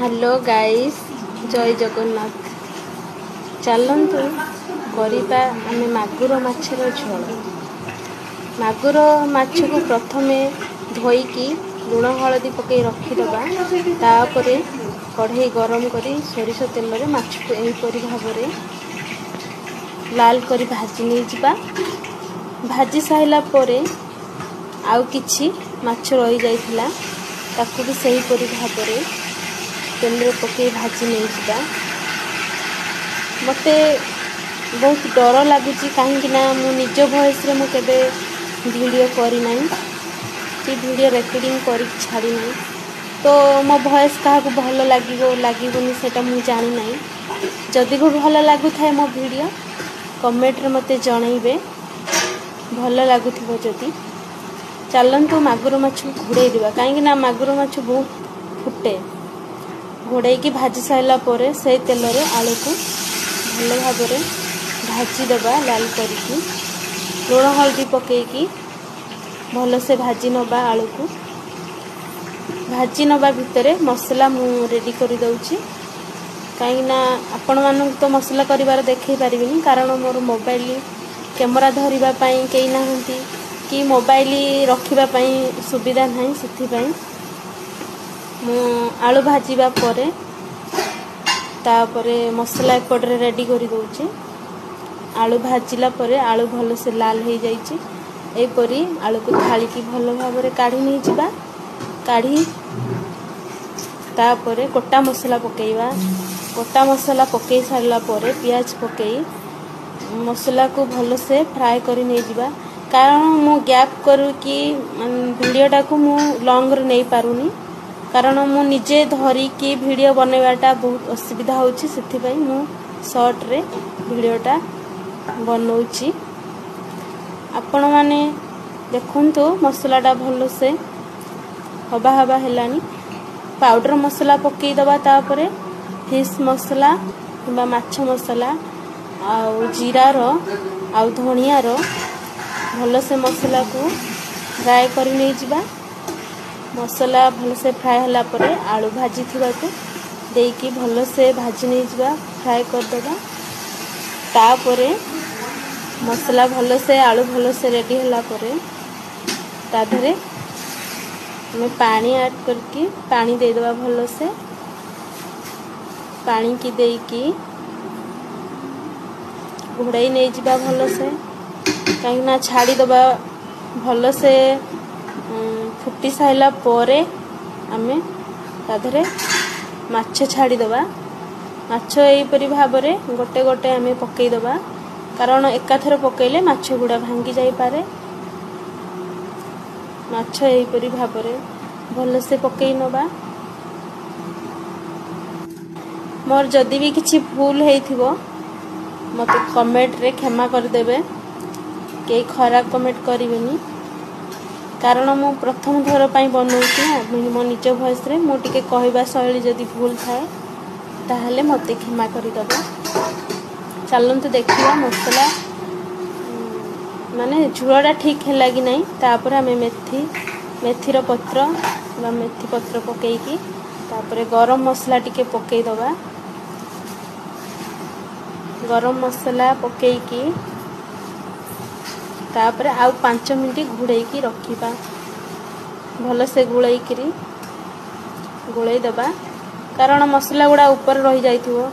Hello guys, जय जगन्नाथ। चलतु करिबा आमे मागुर माछर झोल। मागुर माछ को प्रथमे धोईकी लुण हलदी पकई रखिदबा। तापरे कढ़ई गरम करी सोरिष तेल रे माछ को एहीपरि भाबरे लाल करी भाजी नै जिबा। भाजी साइला परे आउ किछि माछ रही जाइथिला ताकू भी सही परि भाबरे तेल रे पकई भाजी नै जिबा। मते बहुत डर लागुची काहेकि ना मु निज वॉइस रे मु केबे वीडियो करी नै कि वीडियो रिकॉर्डिंग करी छाड़ी नै, तो मो वॉइस काहा को भलो लागिबोनी सेटा मु जानि नै। जदि को भलो लागु थाए मो वीडियो कमेंट रे मते जणाइबे भलो लागुथिबो जदि। चलंतु मागुर माछ घोड़े दिबा काहेकि ना मागुर माछ बहुत फुटे। घोड़े की भाजी साइला परे से तेल रे आलू को भलो भाबरे भाजी दबा लाल करके लुण हल्दी पकेकी भलो से भाजी नबा। आलू को भाजी नबा भितरे मसला मु रेडी करि दउची काहेकि ना आपण मानन तो मसला करिवार देखै परिबिनी, कारण मोर मोबाइल कैमरा धरिबा पई केई नाहंती कि मोबाइल रखिबा पई सुविधा नाही। सेथि पई मु आलू भाजीबा परे तापरे मसला एपटरे रेडी करि दउची। आलू भाजिला परे आलू भलो से लाल हे जाईची। ए परी आलू को थाली की भलो भाबरे काढी नै जिबा। काढी तापरे कोटा मसला पकेइबा। कोटा मसला पकेई सारला परे प्याज पकेई मसला को भलो से फ्राई करि नै जिबा। कारण मु गैप करू कि वीडियोटा को मु लॉन्ग रे नै पारुनी, कारण मु निजे धरी की वीडियो बनैबाटा बहुत असुविधा होची। सेथि पई मु शॉर्ट रे वीडियोटा बनौची। आपण माने देखंतु मसलाटा भलो से हबा हबा हेलानी। पाउडर मसला पकेई दबा। तापरे फिश मसला किबा माछ मसला आउ जीरा रो आउ धनिया रो भलो से मसला को फ्राई करि नै जिबा। मसला भलो से फ्राई हला परे आलू भाजी थिबा को देकी भलो से भाजी नै जिबा, फ्राई कर दबा। तापरे मसला भलो से आलू भलो से रेडी हला परे ता धरे हमें पानी ऐड करके पानी दे दबा। भलो से पानी की देकी घोड़ाई नै जिबा भलो से, काहे ना छाड़ी दबा भलो से। फुटी साइला परे आमे ताधरे माछ छाड़ी दबा। माछ एई परि भाबरे गोटे गोटे आमे पकेई दबा, कारण एकाथरे पकेइले माछ गुडा भांगी जाई पारे। माछ एई परि भाबरे भलो से पकेई नबा। मोर जदि भी किछि भूल हेइथिबो मते कमेंट रे क्षमा कर देबे। के खराब कमेंट करिवेनी, कारण मु प्रथम थर पई बनौची ना मो निज वॉइस रे मो टिके कहबा शैली जदि भूल थाए ताहले मते क्षमा करि दबा। चलंतु देखिबा मसला माने झुळाटा ठीक हेला कि नै। तापर हमें मेथी रो पत्र बा मेथी पत्र पकेकी तापर गरम मसला टिके पकेई दबा। गरम मसला पकेकी तापर आउ 5 मिनिट घुड़ाई की रखिबा। भलो से गुड़ाई करी गुड़ाई दबा, कारण मसला गुड़ा ऊपर रही जाइथिबो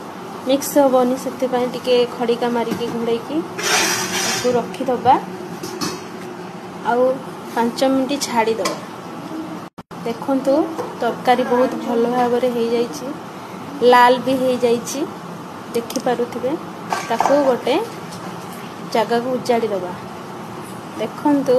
मिक्स होबनी। सेति पई टिके खड़िका मारी की घुड़ाई की को रखि दबा। आउ 5 मिनिट छाड़ी दबा। देखंतु तरकारी बहुत भलो भाबरे हे जाईची, लाल भी हे जाईची देखि पारुथिबे। ताको गोटे जगह को उजाड़ी दबा। देखंतु